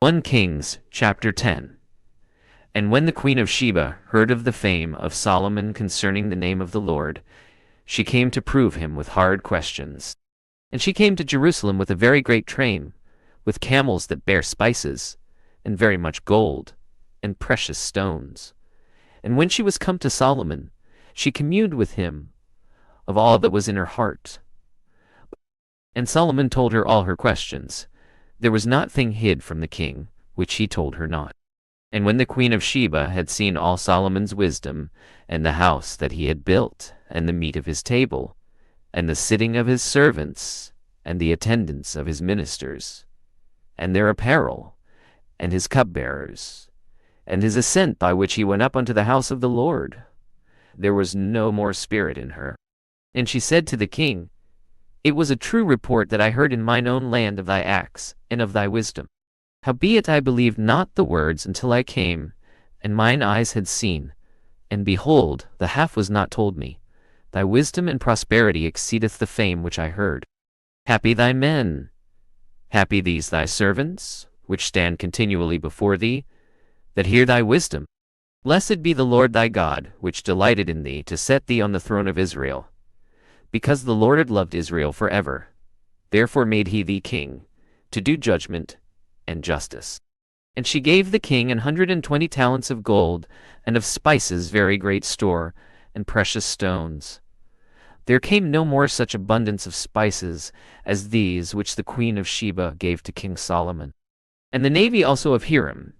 1 Kings chapter 10. And when the queen of Sheba heard of the fame of Solomon concerning the name of the Lord, she came to prove him with hard questions. And she came to Jerusalem with a very great train, with camels that bear spices, and very much gold, and precious stones. And when she was come to Solomon, she communed with him of all that was in her heart. And Solomon told her all her questions. There was not thing hid from the king, which he told her not. And when the queen of Sheba had seen all Solomon's wisdom, and the house that he had built, and the meat of his table, and the sitting of his servants, and the attendance of his ministers, and their apparel, and his cupbearers, and his ascent by which he went up unto the house of the Lord, there was no more spirit in her. And she said to the king, It was a true report that I heard in mine own land of thy acts, and of thy wisdom. Howbeit I believed not the words until I came, and mine eyes had seen, and behold, the half was not told me. Thy wisdom and prosperity exceedeth the fame which I heard. Happy thy men, happy these thy servants, which stand continually before thee, that hear thy wisdom. Blessed be the Lord thy God, which delighted in thee to set thee on the throne of Israel. Because the Lord had loved Israel forever, therefore made he thee king, to do judgment and justice. And she gave the king 120 talents of gold, and of spices very great store, and precious stones. There came no more such abundance of spices as these which the queen of Sheba gave to King Solomon. And the navy also of Hiram,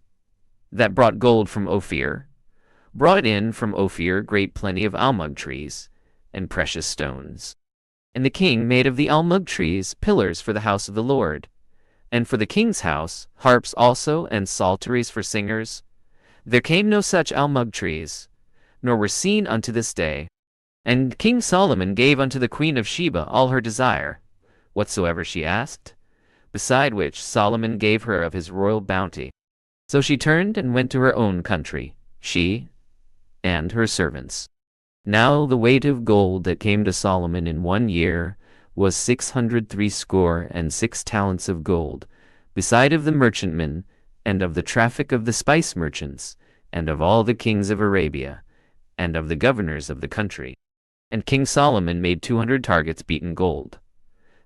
that brought gold from Ophir, brought in from Ophir great plenty of almug trees, and precious stones. And the king made of the almug trees pillars for the house of the Lord, and for the king's house harps also, and psalteries for singers. There came no such almug trees, nor were seen unto this day. And King Solomon gave unto the queen of Sheba all her desire, whatsoever she asked, beside which Solomon gave her of his royal bounty. So she turned and went to her own country, she and her servants. Now the weight of gold that came to Solomon in 1 year was 636 talents of gold, beside of the merchantmen, and of the traffic of the spice merchants, and of all the kings of Arabia, and of the governors of the country. And King Solomon made 200 targets beaten gold.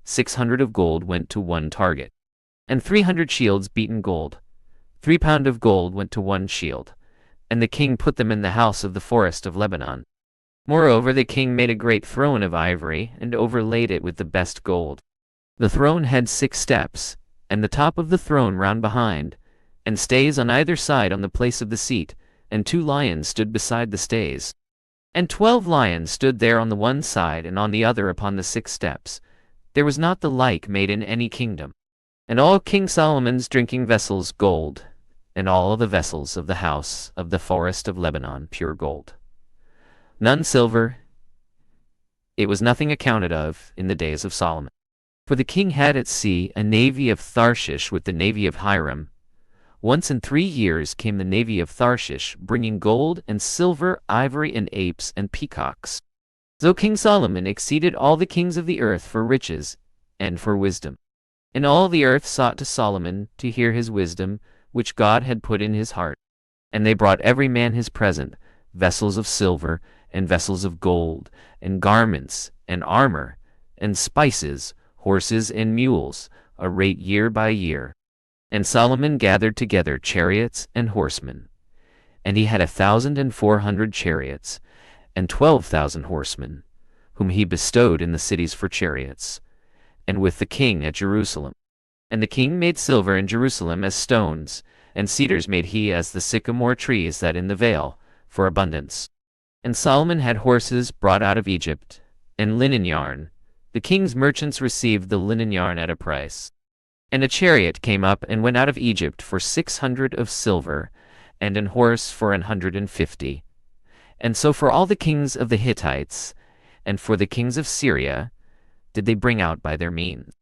600 of gold went to 1 target, and 300 shields beaten gold. 3 pound of gold went to 1 shield, and the king put them in the house of the forest of Lebanon. Moreover, the king made a great throne of ivory, and overlaid it with the best gold. The throne had 6 steps, and the top of the throne round behind, and stays on either side on the place of the seat, and 2 lions stood beside the stays. And 12 lions stood there on the one side and on the other upon the 6 steps. There was not the like made in any kingdom. And all King Solomon's drinking vessels gold, and all the vessels of the house of the forest of Lebanon pure gold. None silver, it was nothing accounted of in the days of Solomon. For the king had at sea a navy of Tharshish with the navy of Hiram. Once in 3 years came the navy of Tharshish, bringing gold and silver, ivory and apes and peacocks. So King Solomon exceeded all the kings of the earth for riches and for wisdom. And all the earth sought to Solomon to hear his wisdom, which God had put in his heart. And they brought every man his present, vessels of silver, and vessels of gold, and garments, and armor, and spices, horses and mules, a rate year by year. And Solomon gathered together chariots and horsemen. And he had 1,400 chariots, and 12,000 horsemen, whom he bestowed in the cities for chariots, and with the king at Jerusalem. And the king made silver in Jerusalem as stones, and cedars made he as the sycamore trees that in the vale, for abundance. And Solomon had horses brought out of Egypt, and linen yarn. The king's merchants received the linen yarn at a price. And a chariot came up and went out of Egypt for 600 of silver, and an horse for 150. And so for all the kings of the Hittites, and for the kings of Syria, did they bring out by their means.